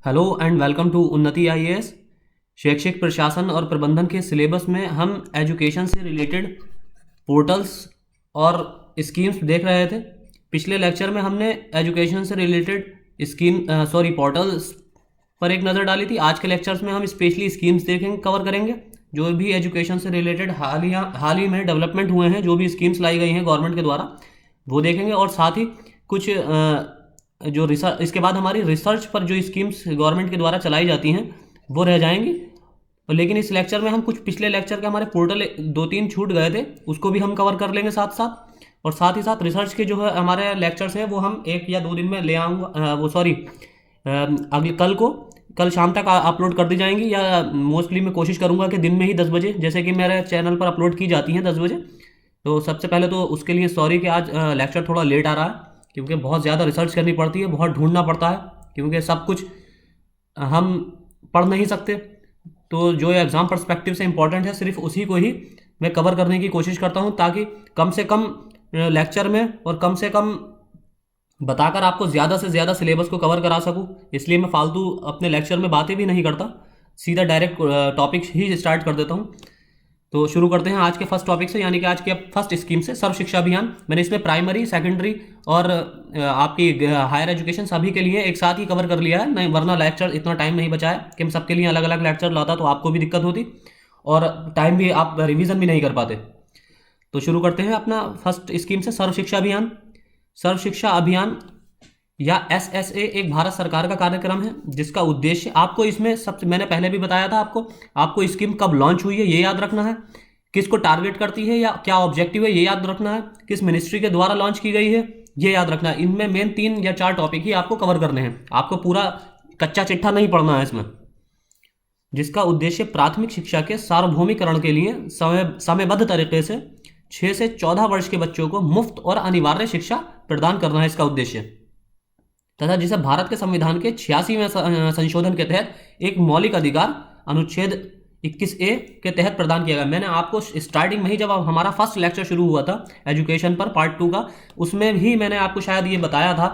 Hello and welcome to उन्नति IAS. शैक्षिक प्रशासन और प्रबंधन के सिलेबस में हम एजुकेशन से रिलेटेड पोर्टल्स और स्कीम्स देख रहे थे। पिछले लेक्चर में हमने एजुकेशन से रिलेटेड पोर्टल्स पर एक नज़र डाली थी। आज के लेक्चर्स में हम स्पेशली स्कीम्स देखेंगे, कवर करेंगे जो भी एजुकेशन से रिलेटेड हाल ही में डेवलपमेंट हुए हैं, जो भी स्कीम्स लाई गई हैं गवर्नमेंट के द्वारा, वो देखेंगे। और साथ ही कुछ जो रिसर्च, इसके बाद हमारी रिसर्च पर जो स्कीम्स गवर्नमेंट के द्वारा चलाई जाती हैं वो रह जाएंगी। लेकिन इस लेक्चर में हम कुछ पिछले लेक्चर के हमारे पोर्टल दो तीन छूट गए थे, उसको भी हम कवर कर लेंगे साथ साथ। और साथ ही साथ रिसर्च के जो है हमारे लेक्चर्स हैं वो हम 1 या 2 दिन में ले आऊँगा, अगले कल शाम तक अपलोड कर दी जाएंगी, या मोस्टली मैं कोशिश करूँगा कि दिन में ही 10 बजे, जैसे कि मेरे चैनल पर अपलोड की जाती हैं 10 बजे। तो सबसे पहले तो उसके लिए सॉरी कि आज लेक्चर थोड़ा लेट आ रहा है, क्योंकि बहुत ज़्यादा रिसर्च करनी पड़ती है, बहुत ढूंढना पड़ता है, क्योंकि सब कुछ हम पढ़ नहीं सकते। तो जो एग्ज़ाम पर्सपेक्टिव से इम्पोर्टेंट है सिर्फ उसी को ही मैं कवर करने की कोशिश करता हूँ, ताकि कम से कम लेक्चर में और कम से कम बताकर आपको ज़्यादा से ज़्यादा सिलेबस को कवर करा सकूँ। इसलिए मैं फालतू अपने लेक्चर में बातें भी नहीं करता, सीधा डायरेक्ट टॉपिक ही स्टार्ट कर देता हूँ। तो शुरू करते हैं आज के फर्स्ट टॉपिक से, यानी कि आज के फर्स्ट स्कीम से, सर्व शिक्षा अभियान। मैंने इसमें प्राइमरी, सेकेंडरी और आपकी हायर एजुकेशन सभी के लिए एक साथ ही कवर कर लिया है, नहीं वरना लेक्चर इतना टाइम नहीं बचा है कि मैं सबके लिए अलग अलग लेक्चर लाता, तो आपको भी दिक्कत होती और टाइम भी, आप रिविजन भी नहीं कर पाते। तो शुरू करते हैं अपना फर्स्ट स्कीम से, सर्व शिक्षा अभियान। सर्व शिक्षा अभियान या SSA एक भारत सरकार का कार्यक्रम है, जिसका उद्देश्य, आपको इसमें सबसे, मैंने पहले भी बताया था आपको स्कीम कब लॉन्च हुई है ये याद रखना है, किसको टारगेट करती है या क्या ऑब्जेक्टिव है ये याद रखना है, किस मिनिस्ट्री के द्वारा लॉन्च की गई है ये याद रखना है। इनमें मेन 3 या 4 टॉपिक ही आपको कवर करने हैं, आपको पूरा कच्चा चिट्ठा नहीं पढ़ना है इसमें। जिसका उद्देश्य प्राथमिक शिक्षा के सार्वभौमिकरण के लिए समयबद्ध तरीके से 6 से 14 वर्ष के बच्चों को मुफ्त और अनिवार्य शिक्षा प्रदान करना है, इसका उद्देश्य। तथा जिसे भारत के संविधान के 86वें संशोधन के तहत एक मौलिक अधिकार अनुच्छेद 21A के तहत प्रदान किया गया। मैंने आपको स्टार्टिंग में ही, जब हमारा फर्स्ट लेक्चर शुरू हुआ था एजुकेशन पर पार्ट 2 का, उसमें भी मैंने आपको शायद ये बताया था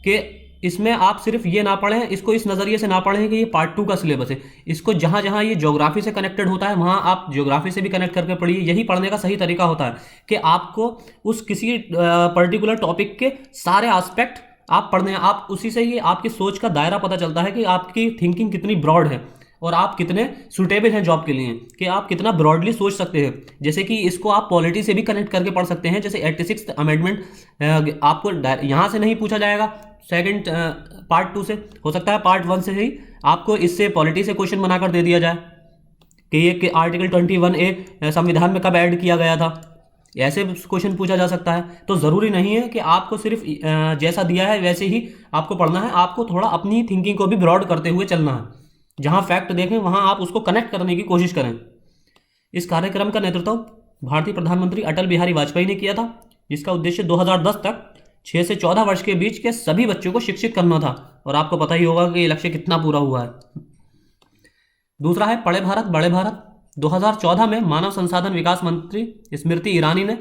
कि इसमें आप सिर्फ ये ना पढ़ें, इसको इस नज़रिए से ना पढ़ें कि ये पार्ट 2 का सिलेबस है। इसको जहाँ जहाँ ये ज्योग्राफी से कनेक्टेड होता है वहाँ आप ज्योग्राफी से भी कनेक्ट करके पढ़िए। यही पढ़ने का सही तरीका होता है कि आपको उस किसी पर्टिकुलर टॉपिक के सारे एस्पेक्ट आप पढ़ने हैं, आप उसी से ही आपकी सोच का दायरा पता चलता है कि आपकी थिंकिंग कितनी ब्रॉड है और आप कितने सुटेबल हैं जॉब के लिए, कि आप कितना ब्रॉडली सोच सकते हैं। जैसे कि इसको आप पॉलिटी से भी कनेक्ट करके पढ़ सकते हैं, जैसे 86th अमेंडमेंट आपको यहाँ से नहीं पूछा जाएगा, सेकंड पार्ट 2 से, हो सकता है पार्ट 1 से ही आपको इससे पॉलिटी से क्वेश्चन बनाकर दे दिया जाए कि ये आर्टिकल 21A संविधान में कब ऐड किया गया था, ऐसे क्वेश्चन पूछा जा सकता है। तो ज़रूरी नहीं है कि आपको सिर्फ जैसा दिया है वैसे ही आपको पढ़ना है, आपको थोड़ा अपनी थिंकिंग को भी ब्रॉड करते हुए चलना है। जहाँ फैक्ट देखें वहाँ आप उसको कनेक्ट करने की कोशिश करें। इस कार्यक्रम का नेतृत्व भारतीय प्रधानमंत्री अटल बिहारी वाजपेयी ने किया था, जिसका उद्देश्य 2010 तक 6 से 14 वर्ष के बीच के सभी बच्चों को शिक्षित करना था। और आपको पता ही होगा कि ये लक्ष्य कितना पूरा हुआ है। दूसरा है पढ़े भारत बड़े भारत। 2014 में मानव संसाधन विकास मंत्री स्मृति ईरानी ने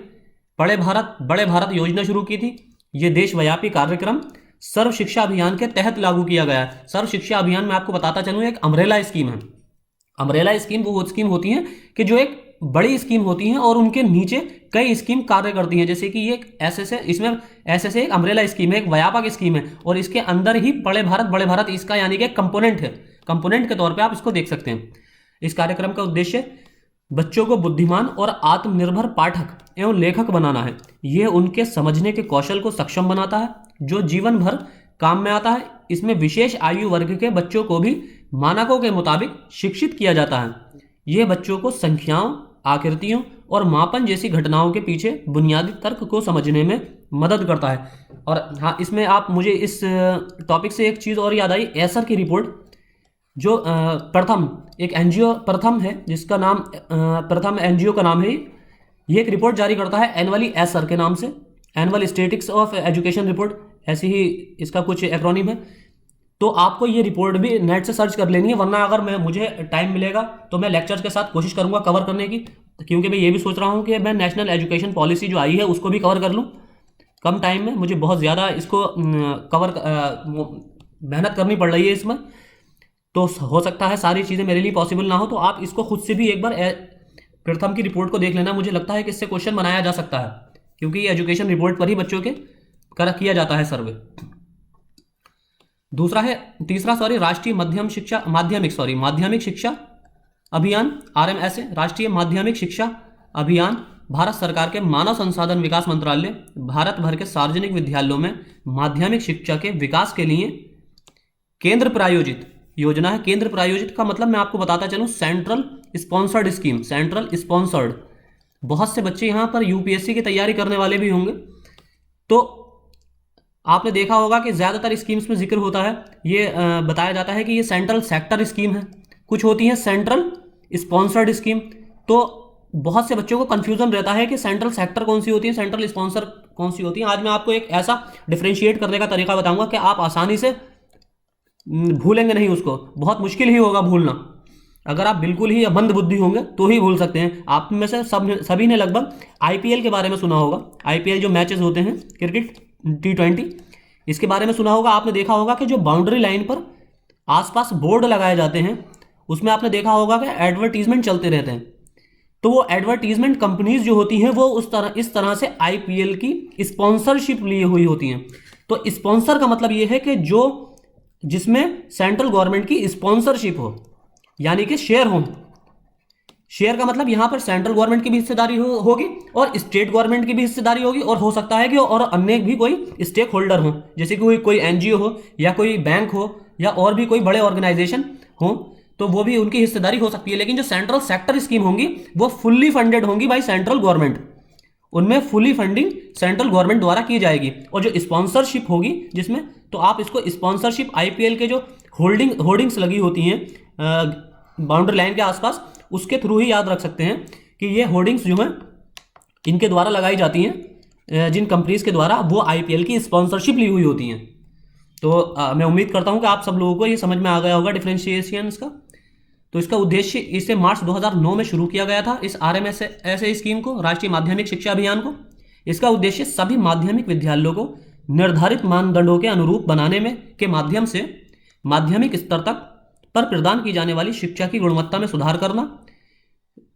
पढ़े भारत बड़े भारत योजना शुरू की थी। ये देशव्यापी कार्यक्रम सर्व शिक्षा अभियान के तहत लागू किया गया है। सर्व शिक्षा अभियान में आपको बताता चलूँ एक अम्ब्रेला स्कीम है। अम्ब्रेला स्कीम वो स्कीम होती है कि जो एक बड़ी स्कीम होती हैं और उनके नीचे कई स्कीम कार्य करती हैं। जैसे कि ये एक SSA, इसमें SSA एक अम्ब्रेला स्कीम है, एक व्यापक स्कीम है, और इसके अंदर ही पढ़े भारत बड़े भारत इसका यानी कि एक कंपोनेंट है। कंपोनेंट के तौर पे आप इसको देख सकते हैं। इस कार्यक्रम का उद्देश्य बच्चों को बुद्धिमान और आत्मनिर्भर पाठक एवं लेखक बनाना है। यह उनके समझने के कौशल को सक्षम बनाता है, जो जीवन भर काम में आता है। इसमें विशेष आयु वर्ग के बच्चों को भी मानकों के मुताबिक शिक्षित किया जाता है। यह बच्चों को संख्याओं, आकृतियों और मापन जैसी घटनाओं के पीछे बुनियादी तर्क को समझने में मदद करता है। और हाँ, इसमें आप मुझे इस टॉपिक से एक चीज़ और याद आई, एसर की रिपोर्ट, जो प्रथम एक NGO प्रथम है, जिसका नाम प्रथम NGO का नाम है, ये एक रिपोर्ट जारी करता है एनुअली, एसर के नाम से, annual statics of education report, ऐसे ही इसका कुछ एक्रोनिम है। तो आपको ये रिपोर्ट भी नेट से सर्च कर लेनी है, वरना अगर मुझे टाइम मिलेगा तो मैं लेक्चर्स के साथ कोशिश करूंगा कवर करने की, क्योंकि मैं ये भी सोच रहा हूँ कि मैं नेशनल एजुकेशन पॉलिसी जो आई है उसको भी कवर कर लूँ कम टाइम में। मुझे बहुत ज़्यादा इसको कवर मेहनत करनी पड़ रही है इसमें। तो हो सकता है सारी चीज़ें मेरे लिए पॉसिबल ना हो, तो आप इसको खुद से भी एक बार प्रथम की रिपोर्ट को देख लेना। मुझे लगता है कि इससे क्वेश्चन बनाया जा सकता है, क्योंकि ये एजुकेशन रिपोर्ट पर ही बच्चों के किया जाता है सर्वे। तीसरा राष्ट्रीय माध्यमिक शिक्षा अभियान, RMSA, राष्ट्रीय माध्यमिक शिक्षा अभियान भारत सरकार के मानव संसाधन विकास मंत्रालय भारत भर के सार्वजनिक विद्यालयों में माध्यमिक शिक्षा के विकास के लिए केंद्र प्रायोजित योजना है। केंद्र प्रायोजित का मतलब मैं आपको बताता चलूं, central sponsored scheme, central sponsored. बहुत से बच्चे यहां पर यूपीएससी की तैयारी करने वाले भी होंगे, तो आपने देखा होगा कि ज़्यादातर स्कीम्स में जिक्र होता है, ये बताया जाता है कि ये सेंट्रल सेक्टर स्कीम है, कुछ होती है सेंट्रल स्पॉन्सर्ड स्कीम। तो बहुत से बच्चों को कंफ्यूजन रहता है कि सेंट्रल सेक्टर कौन सी होती है, सेंट्रल स्पॉन्सर कौन सी होती है। आज मैं आपको एक ऐसा डिफ्रेंशिएट करने का तरीका बताऊंगा कि आप आसानी से भूलेंगे नहीं उसको, बहुत मुश्किल ही होगा भूलना। अगर आप बिल्कुल ही मंद बुद्धि होंगे तो ही भूल सकते हैं। आप में से सभी ने लगभग IPL के बारे में सुना होगा। IPL जो मैचेस होते हैं क्रिकेट T20, इसके बारे में सुना होगा। आपने देखा होगा कि जो बाउंड्री लाइन पर आसपास बोर्ड लगाए जाते हैं, उसमें आपने देखा होगा कि एडवर्टीजमेंट चलते रहते हैं। तो वो एडवर्टीजमेंट कंपनीज जो होती हैं वो इस तरह से IPL की स्पॉन्सरशिप लिए हुई होती हैं। तो स्पॉन्सर का मतलब ये है कि जिसमें सेंट्रल गवर्नमेंट की स्पॉन्सरशिप हो, यानी कि शेयर हो। शेयर का मतलब यहां पर सेंट्रल गवर्नमेंट की भी हिस्सेदारी होगी और स्टेट गवर्नमेंट की भी हिस्सेदारी होगी, और हो सकता है कि और अन्य भी कोई स्टेक होल्डर हो, जैसे कि कोई NGO हो या कोई बैंक हो या और भी कोई बड़े ऑर्गेनाइजेशन हो, तो वो भी उनकी हिस्सेदारी हो सकती है। लेकिन जो सेंट्रल सेक्टर स्कीम होंगी वो फुल्ली फंडेड होंगी बाय सेंट्रल गवर्नमेंट, उनमें फुली फंडिंग सेंट्रल गवर्नमेंट द्वारा की जाएगी। और जो स्पॉन्सरशिप होगी जिसमें, तो आप इसको स्पॉन्सरशिप IPL के जो होर्डिंग्स लगी होती हैं बाउंड्री लाइन के आसपास, उसके थ्रू ही याद रख सकते हैं कि ये होर्डिंग्स जो हैं इनके द्वारा लगाई जाती हैं, जिन कंपनीज के द्वारा वो IPL की स्पॉन्सरशिप ली हुई होती हैं। तो मैं उम्मीद करता हूं कि आप सब लोगों को ये समझ में आ गया होगा डिफरेंशिएशन का। तो इसका उद्देश्य, इसे मार्च 2009 में शुरू किया गया था, इस RMSA स्कीम को, राष्ट्रीय माध्यमिक शिक्षा अभियान को। इसका उद्देश्य सभी माध्यमिक विद्यालयों को निर्धारित मानदंडों के अनुरूप बनाने में के माध्यम से माध्यमिक स्तर तक पर प्रदान की जाने वाली शिक्षा की गुणवत्ता में सुधार करना,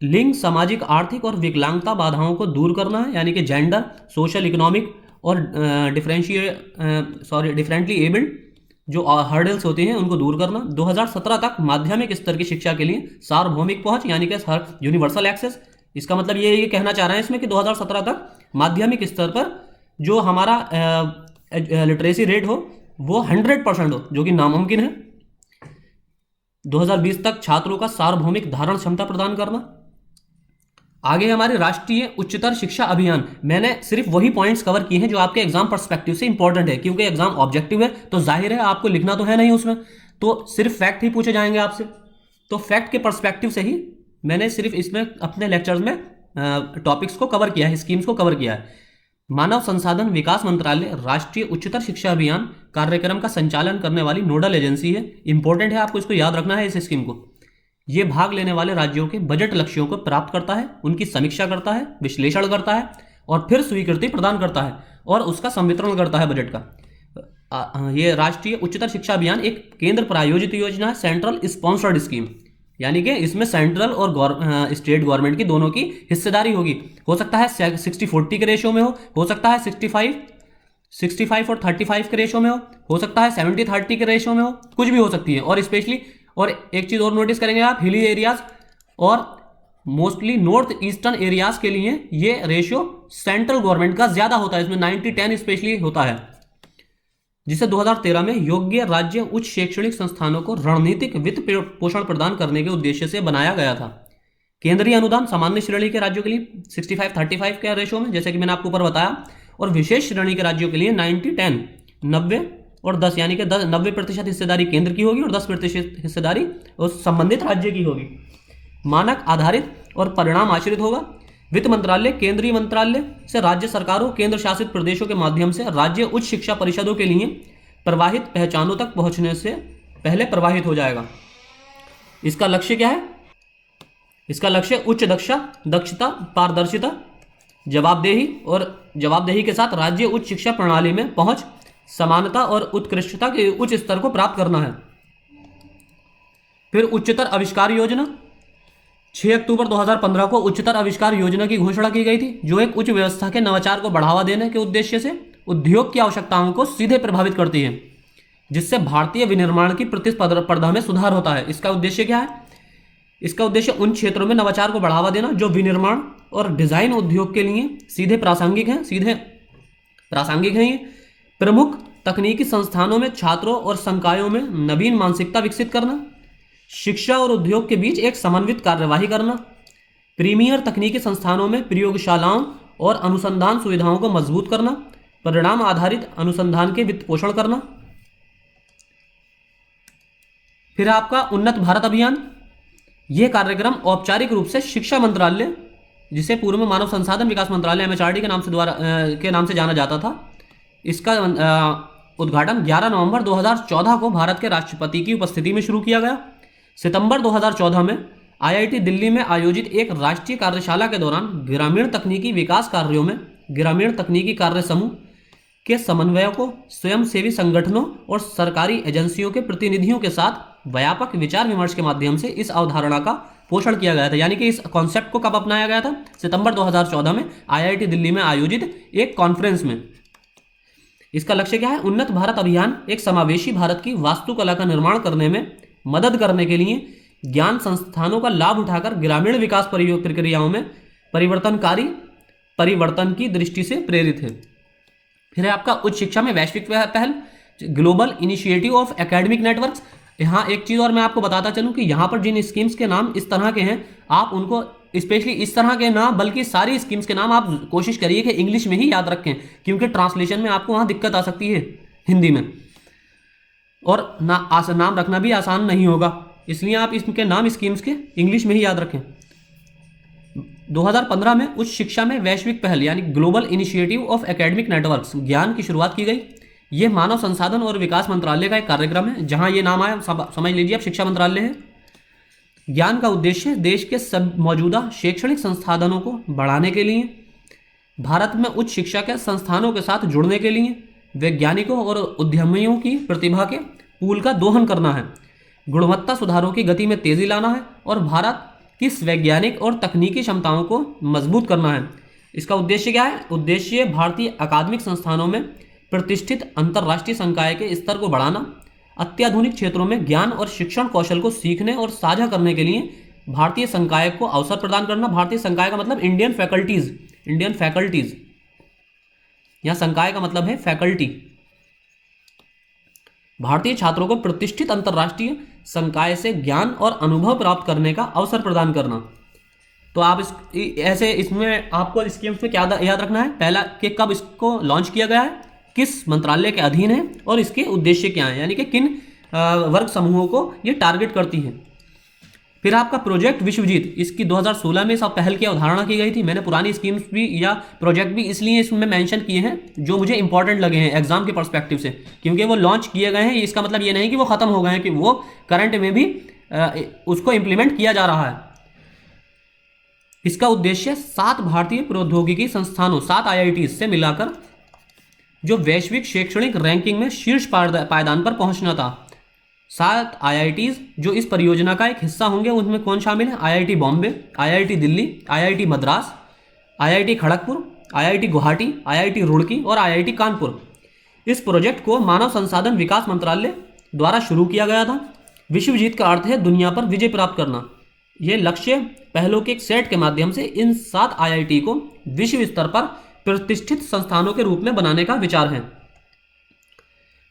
लिंग, सामाजिक, आर्थिक और विकलांगता बाधाओं को दूर करना है, यानी कि जेंडर, सोशल, इकोनॉमिक और डिफरेंटली एबल्ड जो हर्डल्स होते हैं उनको दूर करना। 2017 तक माध्यमिक स्तर की शिक्षा के लिए सार्वभौमिक पहुंच, यानी कि यूनिवर्सल एक्सेस। इसका मतलब ये कहना चाह रहे हैं इसमें कि 2017 तक माध्यमिक स्तर पर जो हमारा लिटरेसी रेट हो वो 100% हो, जो कि नामुमकिन है। 2020 तक छात्रों का सार्वभौमिक धारण क्षमता प्रदान करना। आगे हमारे राष्ट्रीय उच्चतर शिक्षा अभियान। मैंने सिर्फ वही पॉइंट्स कवर किए हैं जो आपके एग्जाम पर्सपेक्टिव से इंपॉर्टेंट है, क्योंकि एग्जाम ऑब्जेक्टिव है तो जाहिर है आपको लिखना तो है नहीं उसमें, तो सिर्फ फैक्ट ही पूछे जाएंगे आपसे। तो फैक्ट के पर्सपेक्टिव से ही मैंने सिर्फ इसमें अपने लेक्चर्स में टॉपिक्स को कवर किया है, स्कीम्स को कवर किया है। मानव संसाधन विकास मंत्रालय राष्ट्रीय उच्चतर शिक्षा अभियान कार्यक्रम का संचालन करने वाली नोडल एजेंसी है। इंपॉर्टेंट है, आपको इसको याद रखना है इस स्कीम को। ये भाग लेने वाले राज्यों के बजट लक्ष्यों को प्राप्त करता है, उनकी समीक्षा करता है, विश्लेषण करता है और फिर स्वीकृति प्रदान करता है और उसका संवितरण करता है बजट का। ये राष्ट्रीय उच्चतर शिक्षा अभियान एक केंद्र प्रायोजित योजना है, सेंट्रल स्पॉन्सर्ड स्कीम, यानी कि इसमें सेंट्रल और स्टेट गवर्नमेंट की दोनों की हिस्सेदारी होगी। हो सकता है 60-40 के रेशियो में हो सकता है 65 और 35 के रेशियो में हो सकता है 70-30 के रेशियो में हो, कुछ भी हो सकती है। और स्पेशली और एक चीज़ और नोटिस करेंगे आप, हिली एरियाज और मोस्टली नॉर्थ ईस्टर्न एरियाज के लिए ये रेशियो सेंट्रल गवर्नमेंट का ज़्यादा होता है, इसमें 90-10 स्पेशली होता है, जिसे 2013 में योग्य राज्य उच्च शैक्षणिक संस्थानों को रणनीतिक वित्त पोषण प्रदान करने के उद्देश्य से बनाया गया था। केंद्रीय अनुदान सामान्य श्रेणी के राज्यों के लिए 65-35 के रेशो में, जैसे कि मैंने आपको ऊपर बताया, और विशेष श्रेणी के राज्यों के लिए 90-10, 90 और 10, यानी कि 90% हिस्सेदारी केंद्र की होगी और 10% हिस्सेदारी उस संबंधित राज्य की होगी। मानक आधारित और परिणाम आश्रित होगा। वित्त मंत्रालय केंद्रीय मंत्रालय से राज्य सरकारों, केंद्र शासित प्रदेशों के माध्यम से राज्य उच्च शिक्षा परिषदों के लिए प्रवाहित पहचानों तक पहुंचने से पहले प्रवाहित हो जाएगा। इसका लक्ष्य क्या है? इसका लक्ष्य उच्च दक्षता, पारदर्शिता, जवाबदेही के साथ राज्य उच्च शिक्षा प्रणाली में पहुंच, समानता और उत्कृष्टता के उच्च स्तर को प्राप्त करना है। फिर उच्चतर आविष्कार योजना, 6 अक्टूबर 2015 को उच्चतर आविष्कार योजना की घोषणा की गई थी, जो एक उच्च व्यवस्था के नवाचार को बढ़ावा देने के उद्देश्य से उद्योग की आवश्यकताओं को सीधे प्रभावित करती है, जिससे भारतीय विनिर्माण की प्रतिस्पर्धा में सुधार होता है। इसका उद्देश्य क्या है? इसका उद्देश्य उन क्षेत्रों में नवाचार को बढ़ावा देना जो विनिर्माण और डिजाइन उद्योग के लिए सीधे प्रासंगिक हैं। ये प्रमुख तकनीकी संस्थानों में छात्रों और संकायों में नवीन मानसिकता विकसित करना, शिक्षा और उद्योग के बीच एक समन्वित कार्यवाही करना, प्रीमियर तकनीकी संस्थानों में प्रयोगशालाओं और अनुसंधान सुविधाओं को मजबूत करना, परिणाम आधारित अनुसंधान के वित्त पोषण करना। फिर आपका उन्नत भारत अभियान, यह कार्यक्रम औपचारिक रूप से शिक्षा मंत्रालय, जिसे पूर्व में मानव संसाधन विकास मंत्रालय MHRD के नाम से जाना जाता था, इसका उद्घाटन 11 नवंबर 2014 को भारत के राष्ट्रपति की उपस्थिति में शुरू किया गया। सितंबर 2014 में IIT दिल्ली में आयोजित एक राष्ट्रीय कार्यशाला के दौरान ग्रामीण तकनीकी विकास कार्यों में ग्रामीण तकनीकी कार्य समूह के समन्वयकों, स्वयंसेवी संगठनों और सरकारी एजेंसियों के प्रतिनिधियों के साथ व्यापक विचार विमर्श के माध्यम से इस अवधारणा का पोषण किया गया था। यानी कि इस कॉन्सेप्ट को कब अपनाया गया था? सितंबर 2014 में IIT दिल्ली में आयोजित एक कॉन्फ्रेंस में। इसका लक्ष्य क्या है? उन्नत भारत अभियान एक समावेशी भारत की वास्तुकला का निर्माण करने में मदद करने के लिए ज्ञान संस्थानों का लाभ उठाकर ग्रामीण विकास प्रक्रियाओं में परिवर्तनकारी परिवर्तन की दृष्टि से प्रेरित है। फिर आपका उच्च शिक्षा में वैश्विक पहल, global initiative of academic networks. यहाँ एक चीज़ और मैं आपको बताता चलूँ कि यहाँ पर जिन स्कीम्स के नाम इस तरह के हैं, आप उनको स्पेशली इस तरह के नाम, बल्कि सारी स्कीम्स के नाम आप कोशिश करिए कि इंग्लिश में ही याद रखें, क्योंकि ट्रांसलेशन में आपको वहाँ दिक्कत आ सकती है हिंदी में, और नाम रखना भी आसान नहीं होगा, इसलिए आप इसके नाम स्कीम्स के इंग्लिश में ही याद रखें। 2015 में उच्च शिक्षा में वैश्विक पहल यानी global initiative of academic networks ज्ञान की शुरुआत की गई। यह मानव संसाधन और विकास मंत्रालय का एक कार्यक्रम है। जहां ये नाम आया समझ लीजिए अब शिक्षा मंत्रालय है। ज्ञान का उद्देश्य देश के सब मौजूदा शैक्षणिक संसाधनों को बढ़ाने के लिए, भारत में उच्च शिक्षा के संस्थानों के साथ जुड़ने के लिए वैज्ञानिकों और उद्यमियों की प्रतिभा के पूल का दोहन करना है, गुणवत्ता सुधारों की गति में तेजी लाना है और भारत की वैज्ञानिक और तकनीकी क्षमताओं को मजबूत करना है। इसका उद्देश्य क्या है? उद्देश्य भारतीय अकादमिक संस्थानों में प्रतिष्ठित अंतर्राष्ट्रीय संकाय के स्तर को बढ़ाना, अत्याधुनिक क्षेत्रों में ज्ञान और शिक्षण कौशल को सीखने और साझा करने के लिए भारतीय संकाय को अवसर प्रदान करना। भारतीय संकाय का मतलब इंडियन फैकल्टीज, यहाँ संकाय का मतलब है फैकल्टी। भारतीय छात्रों को प्रतिष्ठित अंतर्राष्ट्रीय संकाय से ज्ञान और अनुभव प्राप्त करने का अवसर प्रदान करना। तो आप इसमें आपको स्कीम्स में क्या याद रखना है? पहला कि कब इसको लॉन्च किया गया है, किस मंत्रालय के अधीन है और इसके उद्देश्य क्या है, यानी कि किन वर्ग समूहों को ये टारगेट करती है। फिर आपका प्रोजेक्ट विश्वजीत, इसकी 2016 में सब पहल की अवधारणा की गई थी। मैंने पुरानी स्कीम्स भी या प्रोजेक्ट भी इसलिए इसमें मेंशन किए हैं जो मुझे इंपॉर्टेंट लगे हैं एग्जाम के पर्सपेक्टिव से, क्योंकि वो लॉन्च किए गए हैं। इसका मतलब ये नहीं कि वो खत्म हो गए हैं, कि वो करंट में भी उसको इंप्लीमेंट किया जा रहा है। इसका उद्देश्य 7 भारतीय प्रौद्योगिकी संस्थानों 7 IITs से मिलाकर जो वैश्विक शैक्षणिक रैंकिंग में शीर्ष पायदान पर पहुंचना था। 7 IITs जो इस परियोजना का एक हिस्सा होंगे, उनमें कौन शामिल है? IIT Bombay, IIT Delhi, IIT Madras, IIT Kharagpur, IIT Guwahati, IIT Roorkee और IIT कानपुर। इस प्रोजेक्ट को मानव संसाधन विकास मंत्रालय द्वारा शुरू किया गया था। विश्वजीत का अर्थ है दुनिया पर विजय प्राप्त करना। यह लक्ष्य पहलों के एक सेट के माध्यम से इन 7 IIT को विश्व स्तर पर प्रतिष्ठित संस्थानों के रूप में बनाने का विचार है।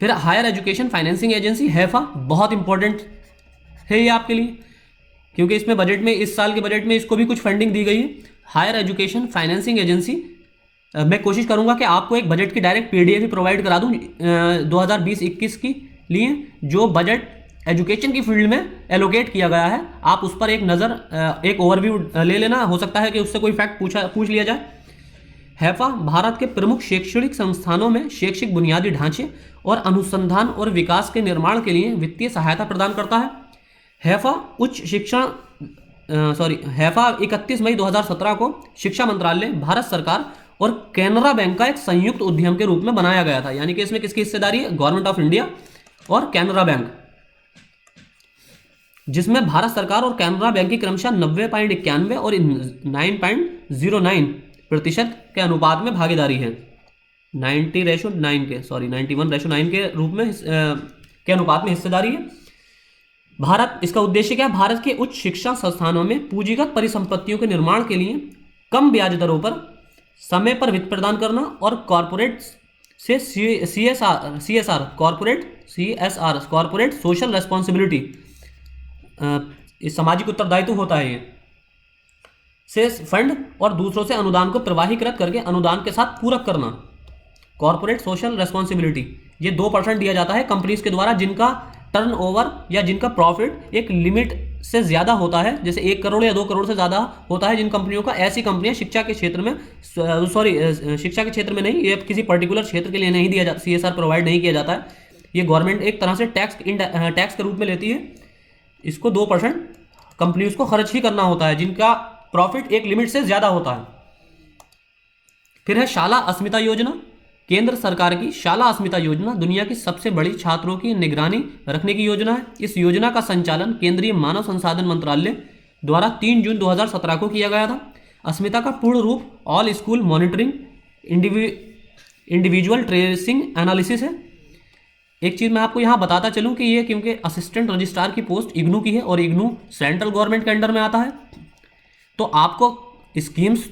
फिर higher education financing agency HEFA, बहुत इंपॉर्टेंट है ये आपके लिए, क्योंकि इसमें बजट में, इस साल के बजट में इसको भी कुछ फंडिंग दी गई है। हायर एजुकेशन फाइनेंसिंग एजेंसी, मैं कोशिश करूंगा कि आपको एक बजट की डायरेक्ट PDF प्रोवाइड करा दूं 2020-21 के लिए, जो बजट एजुकेशन की फील्ड में एलोकेट किया गया है। आप उस पर एक नज़र, एक ओवरव्यू ले लेना, हो सकता है कि उससे कोई फैक्ट पूछ लिया जाए। हैफा भारत के प्रमुख शैक्षणिक संस्थानों में शैक्षिक बुनियादी ढांचे और अनुसंधान और विकास के निर्माण के लिए वित्तीय सहायता प्रदान करता है। हैफा 31 मई 2017 को शिक्षा मंत्रालय, भारत सरकार और कैनरा बैंक का एक संयुक्त उद्यम के रूप में बनाया गया था। यानी कि इसमें किसकी हिस्सेदारी है? गवर्नमेंट ऑफ इंडिया और कैनरा बैंक। जिसमें भारत सरकार और कैनरा बैंक की क्रमशः 90.91 और 9.09% के अनुपात में भागीदारी है। 91:9 के रूप में के अनुपात में हिस्सेदारी है। भारत, इसका उद्देश्य क्या है? भारत के उच्च शिक्षा संस्थानों में पूंजीगत परिसंपत्तियों के निर्माण के लिए कम ब्याज दरों पर समय पर वित्त प्रदान करना और कॉरपोरेट से CSR कॉरपोरेट सोशल रेस्पॉन्सिबिलिटी, सामाजिक उत्तरदायित्व होता है ये, से फंड और दूसरों से अनुदान को प्रवाहीकृत करके अनुदान के साथ पूरक करना। कॉरपोरेट सोशल रेस्पॉन्सिबिलिटी, ये 2% दिया जाता है कंपनीज के द्वारा जिनका टर्नओवर या जिनका प्रॉफिट एक लिमिट से ज़्यादा होता है, जैसे 1 करोड़ या 2 करोड़ से ज़्यादा होता है। जिन कंपनियों का, ऐसी कंपनियां शिक्षा के क्षेत्र में, शिक्षा के क्षेत्र में नहीं, ये किसी पर्टिकुलर क्षेत्र के लिए नहीं दिया जाता, CSR प्रोवाइड नहीं किया जाता है। ये गवर्नमेंट एक तरह से टैक्स के रूप में लेती है। इसको 2% कंपनीज को खर्च ही करना होता है जिनका प्रॉफिट एक लिमिट से ज़्यादा होता है। फिर है शाला अस्मिता योजना। केंद्र सरकार की शाला अस्मिता योजना दुनिया की सबसे बड़ी छात्रों की निगरानी रखने की योजना है। इस योजना का संचालन केंद्रीय मानव संसाधन मंत्रालय द्वारा 3 जून 2017 को किया गया था। अस्मिता का पूर्ण रूप all school monitoring individual tracing analysis है। एक चीज़ मैं आपको यहाँ बताता चलूँ कि ये क्योंकि असिस्टेंट रजिस्ट्रार की पोस्ट इग्नू की है और इग्नू सेंट्रल गवर्नमेंट के अंडर में आता है, तो आपको स्कीम्स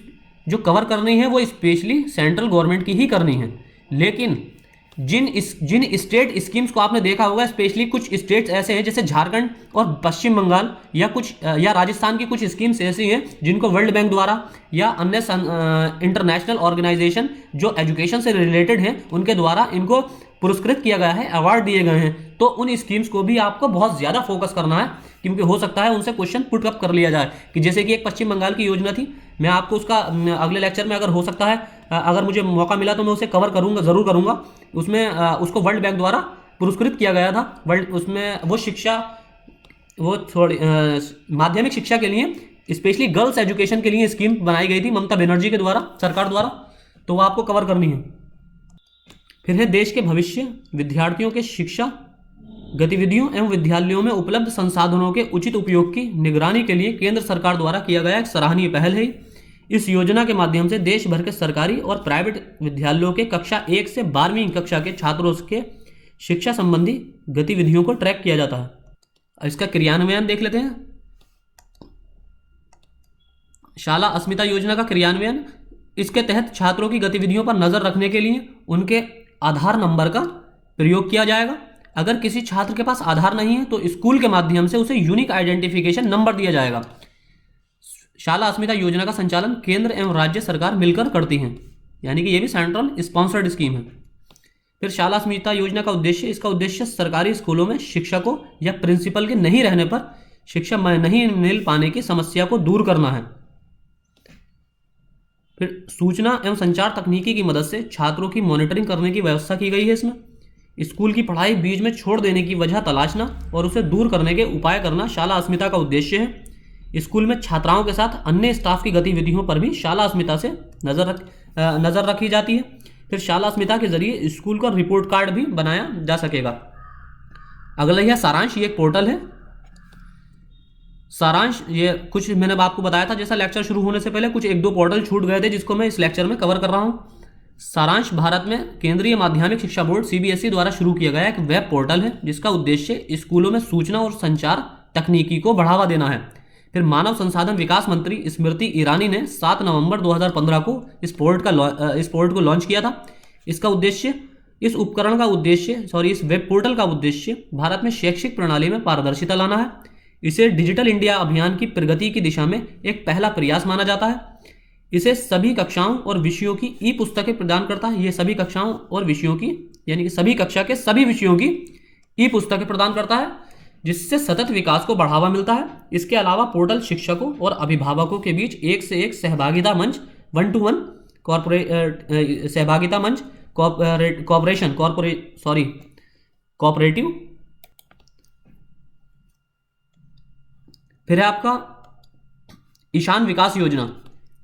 जो कवर करनी है वो स्पेशली सेंट्रल गवर्नमेंट की ही करनी है। लेकिन जिन स्टेट स्कीम्स को आपने देखा होगा, स्पेशली कुछ स्टेट्स ऐसे हैं जैसे झारखंड और पश्चिम बंगाल या राजस्थान की कुछ स्कीम्स ऐसी हैं जिनको वर्ल्ड बैंक द्वारा या अन्य इंटरनेशनल ऑर्गेनाइजेशन जो एजुकेशन से रिलेटेड हैं उनके द्वारा इनको पुरस्कृत किया गया है, अवार्ड दिए गए हैं। तो उन स्कीम्स को भी आपको बहुत ज़्यादा फोकस करना है, क्योंकि हो सकता है उनसे क्वेश्चन पुट अप कर लिया जाए कि जैसे कि एक पश्चिम बंगाल की योजना थी। मैं आपको उसका अगले लेक्चर में, अगर हो सकता है, अगर मुझे मौका मिला तो मैं उसे कवर करूंगा, ज़रूर करूंगा। उसमें उसको वर्ल्ड बैंक द्वारा पुरस्कृत किया गया था। उसमें वो थोड़ी माध्यमिक शिक्षा के लिए, स्पेशली गर्ल्स एजुकेशन के लिए स्कीम बनाई गई थी ममता बनर्जी के द्वारा, सरकार द्वारा। तो वो आपको कवर करनी है। फिर है देश के भविष्य विद्यार्थियों के शिक्षा गतिविधियों एवं विद्यालयों में उपलब्ध संसाधनों के उचित उपयोग की निगरानी के लिए केंद्र सरकार द्वारा किया गया एक सराहनीय पहल है। इस योजना के माध्यम से देश भर के सरकारी और प्राइवेट विद्यालयों के कक्षा 1 से 12वीं कक्षा के छात्रों के शिक्षा संबंधी गतिविधियों को ट्रैक किया जाता है। इसका क्रियान्वयन देख लेते हैं। शाला अस्मिता योजना का क्रियान्वयन, इसके तहत छात्रों की गतिविधियों पर नजर रखने के लिए उनके आधार नंबर का प्रयोग किया जाएगा। अगर किसी छात्र के पास आधार नहीं है तो स्कूल के माध्यम से उसे यूनिक आइडेंटिफिकेशन नंबर दिया जाएगा। शाला अस्मिता योजना का संचालन केंद्र एवं राज्य सरकार मिलकर करती हैं, यानी कि ये भी सेंट्रल स्पॉन्सर्ड स्कीम है। फिर शाला अस्मिता योजना का उद्देश्य, इसका उद्देश्य सरकारी स्कूलों में शिक्षकों या प्रिंसिपल के नहीं रहने पर शिक्षा नहीं मिल पाने की समस्या को दूर करना है। फिर सूचना एवं संचार तकनीकी की मदद से छात्रों की मॉनिटरिंग करने की व्यवस्था की गई है। इसमें स्कूल की पढ़ाई बीच में छोड़ देने की वजह तलाशना और उसे दूर करने के उपाय करना शाला अस्मिता का उद्देश्य है। स्कूल में छात्राओं के साथ अन्य स्टाफ की गतिविधियों पर भी शाला अस्मिता से नज़र रखी जाती है। फिर शाला अस्मिता के जरिए स्कूल का रिपोर्ट कार्ड भी बनाया जा सकेगा। अगला यह सारांश, ये एक पोर्टल है। सारांश, ये कुछ मैंने आपको बताया था, जैसा लेक्चर शुरू होने से पहले कुछ 1-2 पोर्टल छूट गए थे जिसको मैं इस लेक्चर में कवर कर रहा हूँ। सारांश भारत में केंद्रीय माध्यमिक शिक्षा बोर्ड CBSE द्वारा शुरू किया गया एक वेब पोर्टल है जिसका उद्देश्य स्कूलों में सूचना और संचार तकनीकी को बढ़ावा देना है। फिर मानव संसाधन विकास मंत्री स्मृति ईरानी ने 7 नवंबर 2015 को इस पोर्ट को लॉन्च किया था। इसका उद्देश्य, इस वेब पोर्टल का उद्देश्य भारत में शैक्षिक प्रणाली में पारदर्शिता लाना है। इसे डिजिटल इंडिया अभियान की प्रगति की दिशा में एक पहला प्रयास माना जाता है। इसे सभी कक्षाओं और विषयों की ई-पुस्तकें प्रदान करता है। ये सभी कक्षाओं और विषयों की, यानी कि सभी कक्षा के सभी विषयों की ई-पुस्तकें प्रदान करता है, जिससे सतत विकास को बढ़ावा मिलता है। इसके अलावा पोर्टल शिक्षकों और अभिभावकों के बीच एक से एक सहभागिता मंच, 1-to-1 सहभागिता मंच, कोऑपरेटिव। फिर है आपका ईशान विकास योजना।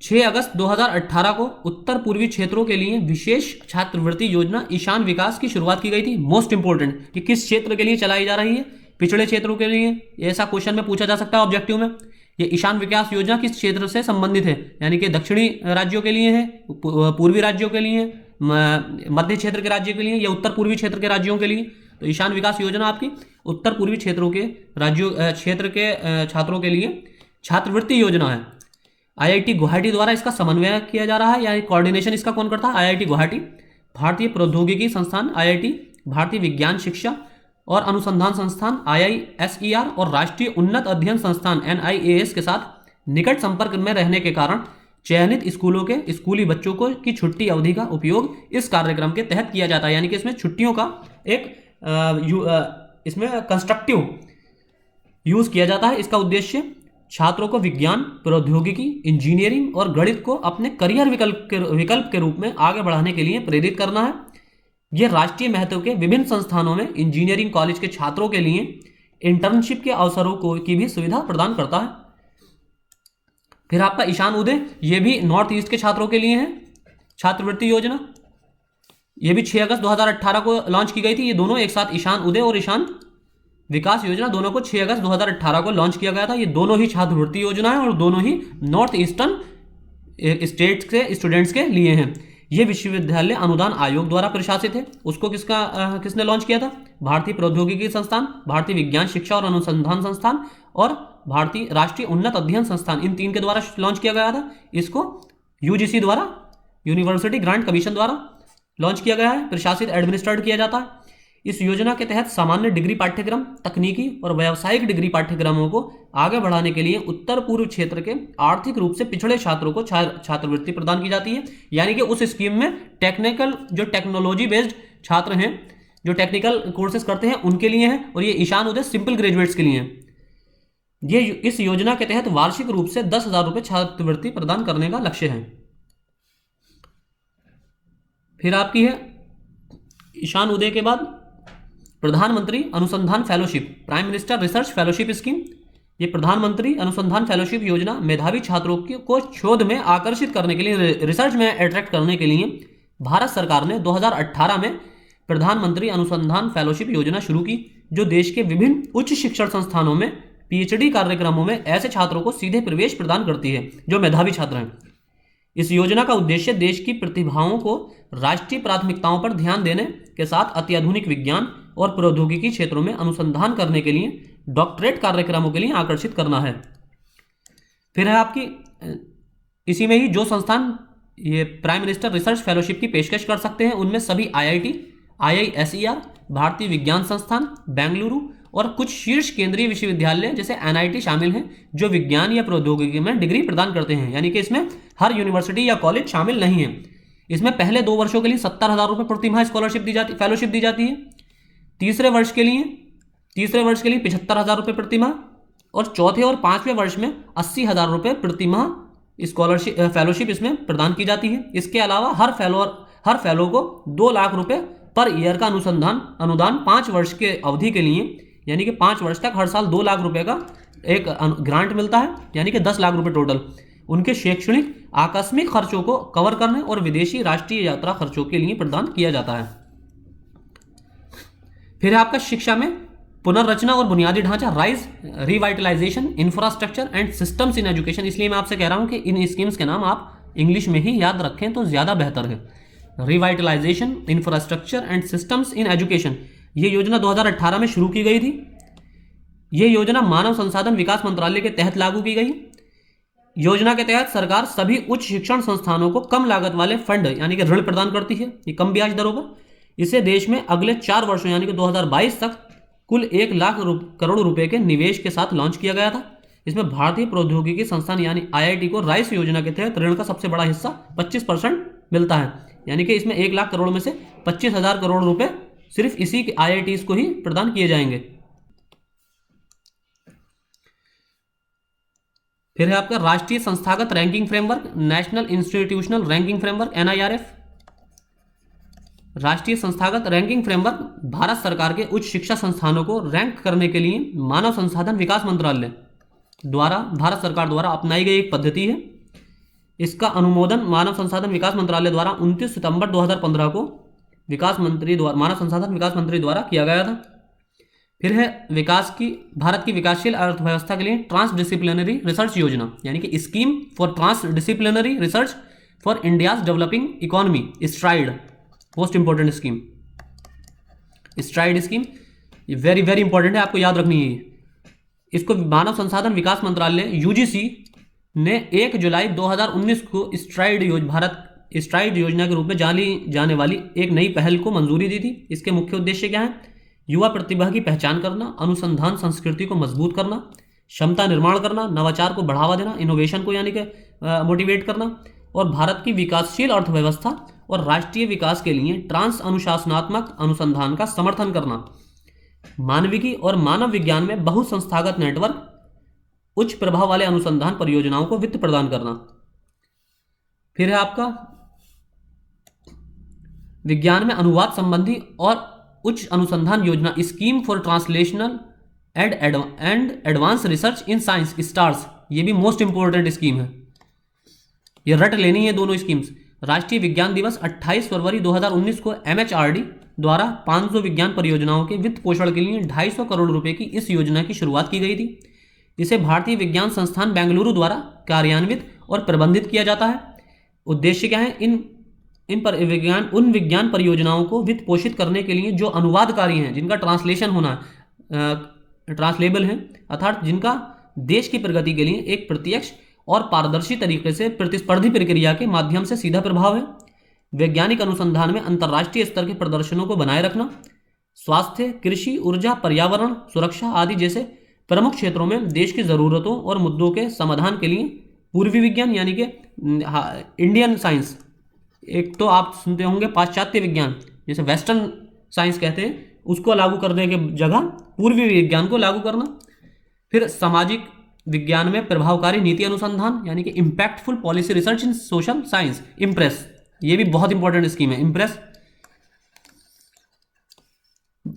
6 अगस्त 2018 को उत्तर पूर्वी क्षेत्रों के लिए विशेष छात्रवृत्ति योजना ईशान विकास की शुरुआत की गई थी। मोस्ट इंपोर्टेंट, कि किस क्षेत्र के लिए चलाई जा रही है, पिछड़े क्षेत्रों के लिए, ऐसा क्वेश्चन में पूछा जा सकता है ऑब्जेक्टिव में। ये ईशान विकास योजना किस क्षेत्र से संबंधित है, यानी कि दक्षिणी राज्यों के लिए है, पूर्वी राज्यों के लिए, मध्य क्षेत्र के राज्यों के लिए, या उत्तर पूर्वी क्षेत्र के राज्यों के लिए। तो ईशान विकास योजना आपकी उत्तर पूर्वी क्षेत्रों के राज्यों क्षेत्र के छात्रों के लिए छात्रवृत्ति योजना है। आईआईटी गुवाहाटी द्वारा इसका समन्वय किया जा रहा है, या कोऑर्डिनेशन इसका कौन करता है? आईआईटी गुवाहाटी, भारतीय प्रौद्योगिकी संस्थान आईआईटी, भारतीय विज्ञान शिक्षा और अनुसंधान संस्थान आईआईएसईआर और राष्ट्रीय उन्नत अध्ययन संस्थान एनआईएएस के साथ निकट संपर्क में रहने के कारण चयनित स्कूलों के स्कूली बच्चों को की छुट्टी अवधि का उपयोग इस कार्यक्रम के तहत किया जाता है। यानी कि इसमें छुट्टियों का एक इसमें कंस्ट्रक्टिव यूज किया जाता है। इसका उद्देश्य छात्रों को विज्ञान, प्रौद्योगिकी, इंजीनियरिंग और गणित को अपने करियर विकल्प के रूप में आगे बढ़ाने के लिए प्रेरित करना है। यह राष्ट्रीय महत्व के विभिन्न संस्थानों में इंजीनियरिंग कॉलेज के छात्रों के लिए इंटर्नशिप के अवसरों को की भी सुविधा प्रदान करता है। फिर आपका ईशान उदय, यह भी नॉर्थ ईस्ट के छात्रों के लिए है छात्रवृत्ति योजना। यह भी 6 अगस्त 2018 को लॉन्च की गई थी। ये दोनों एक साथ, ईशान उदय और ईशान विकास योजना, दोनों को 6 अगस्त 2018 को लॉन्च किया गया था। ये दोनों ही छात्रवृत्ति योजना है और दोनों ही नॉर्थ ईस्टर्न स्टेट्स के स्टूडेंट्स के लिए हैं। ये विश्वविद्यालय अनुदान आयोग द्वारा प्रशासित है। उसको किसने लॉन्च किया था? भारतीय प्रौद्योगिकी संस्थान, भारतीय विज्ञान शिक्षा और अनुसंधान संस्थान और भारतीय राष्ट्रीय उन्नत अध्ययन संस्थान, इन 3 के द्वारा लॉन्च किया गया था। इसको यूजीसी द्वारा, यूनिवर्सिटी ग्रांट कमीशन द्वारा लॉन्च किया गया है, प्रशासित एडमिनिस्ट्रेट किया जाता है। इस योजना के तहत सामान्य डिग्री पाठ्यक्रम, तकनीकी और व्यावसायिक डिग्री पाठ्यक्रमों को आगे बढ़ाने के लिए उत्तर पूर्व क्षेत्र के आर्थिक रूप से पिछड़े छात्रों को छात्रवृत्ति प्रदान की जाती है। यानी कि उस स्कीम में टेक्निकल, जो टेक्नोलॉजी बेस्ड छात्र हैं, जो टेक्निकल कोर्सेज करते हैं, उनके लिए है। और ये ईशान उदय सिंपल ग्रेजुएट्स के लिए है। ये इस योजना के तहत वार्षिक रूप से 10,000 रुपये छात्रवृत्ति प्रदान करने का लक्ष्य है। फिर आपकी है ईशान उदय के बाद प्रधानमंत्री अनुसंधान fellowship, prime minister research fellowship scheme. ये प्रधानमंत्री अनुसंधान फेलोशिप योजना मेधावी छात्रों को शोध में आकर्षित करने के लिए, रिसर्च में अट्रैक्ट करने के लिए भारत सरकार ने 2018 में प्रधानमंत्री अनुसंधान फेलोशिप योजना शुरू की, जो देश के विभिन्न उच्च शिक्षण संस्थानों में पीएचडी कार्यक्रमों में ऐसे छात्रों को सीधे प्रवेश प्रदान करती है जो मेधावी छात्र हैं। इस योजना का उद्देश्य देश की प्रतिभाओं को राष्ट्रीय प्राथमिकताओं पर ध्यान देने के साथ अत्याधुनिक विज्ञान और प्रौद्योगिकी क्षेत्रों में अनुसंधान करने के लिए डॉक्टरेट कार्यक्रमों के लिए आकर्षित करना है। फिर है आपकी इसी में ही जो संस्थान ये प्राइम मिनिस्टर रिसर्च फेलोशिप की पेशकश कर सकते हैं, उनमें सभी आईआईटी, आईआईएसईआर, भारतीय विज्ञान संस्थान बेंगलुरु और कुछ शीर्ष केंद्रीय विश्वविद्यालय जैसे एनआईटी शामिल हैं, जो विज्ञान या प्रौद्योगिकी में डिग्री प्रदान करते हैं। यानी कि इसमें हर यूनिवर्सिटी या कॉलेज शामिल नहीं है। इसमें पहले 2 वर्षों के लिए 70,000 रुपये प्रति माह स्कॉलरशिप दी जाती, फेलोशिप दी जाती है। तीसरे वर्ष के लिए 75,000 रुपये प्रति माह और चौथे और 5वें वर्ष में 80,000 रुपये प्रति माह स्कॉलरशिप फेलोशिप इसमें प्रदान की जाती है। इसके अलावा हर फेलो को 2 लाख रुपये पर ईयर का अनुदान 5 वर्ष के अवधि के लिए, यानी कि 5 वर्ष तक हर साल 2 लाख रुपए का एक ग्रांट मिलता है, यानी कि 10 लाख रुपए टोटल, उनके शैक्षणिक आकस्मिक खर्चों को कवर करने और विदेशी राष्ट्रीय यात्रा खर्चों के लिए प्रदान किया जाता है। फिर है आपका शिक्षा में पुनर्रचना और बुनियादी ढांचा, rise, revitalisation, infrastructure and systems in education. इसलिए मैं आपसे कह रहा हूं कि इन स्कीम्स के नाम आप इंग्लिश में ही याद रखें तो ज़्यादा बेहतर है। Revitalisation, infrastructure and systems in education, ये योजना 2018 में शुरू की गई थी। ये योजना मानव संसाधन विकास मंत्रालय के तहत लागू की गई। योजना के तहत सरकार सभी उच्च शिक्षण संस्थानों को कम लागत वाले फंड यानी कि ऋण प्रदान करती है, ये कम ब्याज दरों पर। इसे देश में अगले 4 वर्षों यानी कि 2022 तक कुल 1 लाख करोड़ रुपए के निवेश के साथ लॉन्च किया गया था। इसमें भारतीय प्रौद्योगिकी संस्थान यानी आईआईटी को राइस योजना के तहत ऋण का सबसे बड़ा हिस्सा 25% मिलता है, यानी कि इसमें 1 लाख करोड़ में से 25,000 करोड़ रुपए सिर्फ इसी के आईआईटीज को ही प्रदान किए जाएंगे। फिर है आपका राष्ट्रीय संस्थागत ranking framework, national institutional ranking framework NIRF. राष्ट्रीय संस्थागत रैंकिंग फ्रेमवर्क भारत सरकार के उच्च शिक्षा संस्थानों को रैंक करने के लिए मानव संसाधन विकास मंत्रालय द्वारा, भारत सरकार द्वारा अपनाई गई एक पद्धति है। इसका अनुमोदन मानव संसाधन विकास मंत्रालय द्वारा 29 सितंबर 2015 को मानव संसाधन विकास मंत्री द्वारा किया गया था। फिर है भारत की विकासशील अर्थव्यवस्था के लिए ट्रांसडिसिप्लिनरी रिसर्च योजना, यानी कि scheme for transdisciplinary research for India's developing economy, stride, most important scheme, stride scheme, ये वेरी वेरी इंपॉर्टेंट है, आपको याद रखनी है। इसको मानव संसाधन विकास मंत्रालय यूजीसी ने 1 जुलाई 2019 को स्ट्राइड योजना के रूप में जानी जाने वाली एक नई पहल को मंजूरी दी थी। इसके मुख्य उद्देश्य क्या है? युवा प्रतिभा की पहचान करना, अनुसंधान संस्कृति को मजबूत करना, क्षमता निर्माण करना, नवाचार को बढ़ावा देना, इनोवेशन को यानी कि मोटिवेट करना, और भारत की विकासशील अर्थव्यवस्था और राष्ट्रीय विकास के लिए ट्रांस अनुशासनात्मक अनुसंधान का समर्थन करना, मानविकी और मानव विज्ञान में बहुसंस्थागत नेटवर्क, उच्च प्रभाव वाले अनुसंधान परियोजनाओं को वित्त प्रदान करना। फिर है आपका विज्ञान में अनुवाद संबंधी और उच्च अनुसंधान योजना, scheme for translational and advance research in science, stars, ये भी मोस्ट इंपोर्टेंट स्कीम है, ये रट लेनी है दोनों स्कीम्स। राष्ट्रीय विज्ञान दिवस 28 फरवरी 2019 को एमएचआरडी द्वारा 500 विज्ञान परियोजनाओं के वित्त पोषण के लिए 250 करोड़ रुपए की इस योजना की शुरुआत की गई थी। इसे भारतीय विज्ञान संस्थान बेंगलुरु द्वारा कार्यान्वित और प्रबंधित किया जाता है। उद्देश्य क्या है? उन विज्ञान परियोजनाओं को वित्त पोषित करने के लिए जो अनुवादकारी हैं, जिनका ट्रांसलेशन होना ट्रांसलेबल है, अर्थात जिनका देश की प्रगति के लिए एक प्रत्यक्ष और पारदर्शी तरीके से प्रतिस्पर्धी प्रक्रिया के माध्यम से सीधा प्रभाव है। वैज्ञानिक अनुसंधान में अंतर्राष्ट्रीय स्तर के प्रदर्शनों को बनाए रखना, स्वास्थ्य, कृषि, ऊर्जा, पर्यावरण सुरक्षा आदि जैसे प्रमुख क्षेत्रों में देश की जरूरतों और मुद्दों के समाधान के लिए पूर्वी विज्ञान यानी कि इंडियन साइंस, एक तो आप सुनते होंगे पाश्चात्य विज्ञान जैसे वेस्टर्न साइंस कहते हैं, उसको लागू करने के जगह पूर्वी विज्ञान को लागू करना। फिर सामाजिक विज्ञान में प्रभावकारी नीति अनुसंधान यानी कि इम्पैक्टफुल पॉलिसी रिसर्च इन सोशल साइंस, इम्प्रेस, ये भी बहुत इंपॉर्टेंट स्कीम है।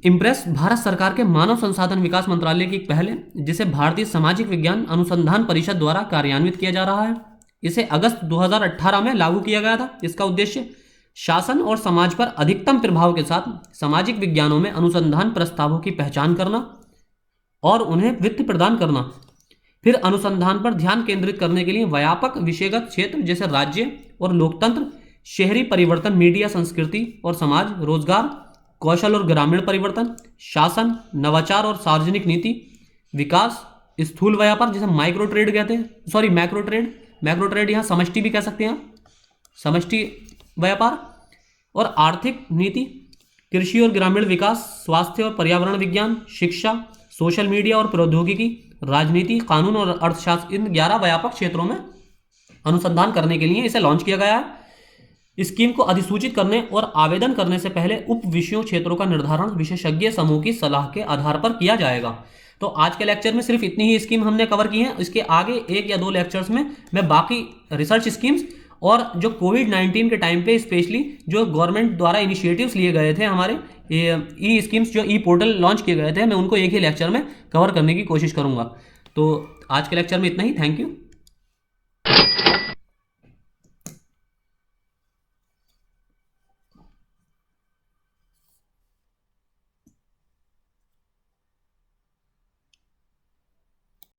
इम्प्रेस भारत सरकार के मानव संसाधन विकास मंत्रालय की एक पहल है, जिसे भारतीय सामाजिक विज्ञान अनुसंधान परिषद द्वारा कार्यान्वित किया जा रहा है। इसे अगस्त 2018 में लागू किया गया था। इसका उद्देश्य शासन और समाज पर अधिकतम प्रभाव के साथ सामाजिक विज्ञानों में अनुसंधान प्रस्तावों की पहचान करना और उन्हें वित्त प्रदान करना। फिर अनुसंधान पर ध्यान केंद्रित करने के लिए व्यापक विषयगत क्षेत्र जैसे राज्य और लोकतंत्र, शहरी परिवर्तन, मीडिया, संस्कृति और समाज, रोजगार, कौशल और ग्रामीण परिवर्तन, शासन, नवाचार और सार्वजनिक नीति, विकास, स्थूल व्यापार जिसे माइक्रो ट्रेड कहते हैं, सॉरी मैक्रो ट्रेड यहाँ समष्टि भी कह सकते हैं, समष्टि व्यापार, और आर्थिक नीति, कृषि और ग्रामीण विकास, स्वास्थ्य और पर्यावरण विज्ञान, शिक्षा, सोशल मीडिया और प्रौद्योगिकी, राजनीति, कानून और अर्थशास्त्र, इन 11 व्यापक क्षेत्रों में अनुसंधान करने के लिए इसे लॉन्च किया गया है। स्कीम को अधिसूचित करने और आवेदन करने से पहले उप विषयों क्षेत्रों का निर्धारण विशेषज्ञ समूह की सलाह के आधार पर किया जाएगा। तो आज के लेक्चर में सिर्फ इतनी ही स्कीम हमने कवर की है। इसके आगे 1 या 2 लेक्चर्स में मैं बाकी रिसर्च स्कीम्स और जो कोविड-19 के टाइम पे स्पेशली जो गवर्नमेंट द्वारा इनिशिएटिव्स लिए गए थे, हमारे ई स्कीम्स जो ई पोर्टल लॉन्च किए गए थे, मैं उनको एक ही लेक्चर में कवर करने की कोशिश करूंगा। तो आज के लेक्चर में इतना ही। Thank you.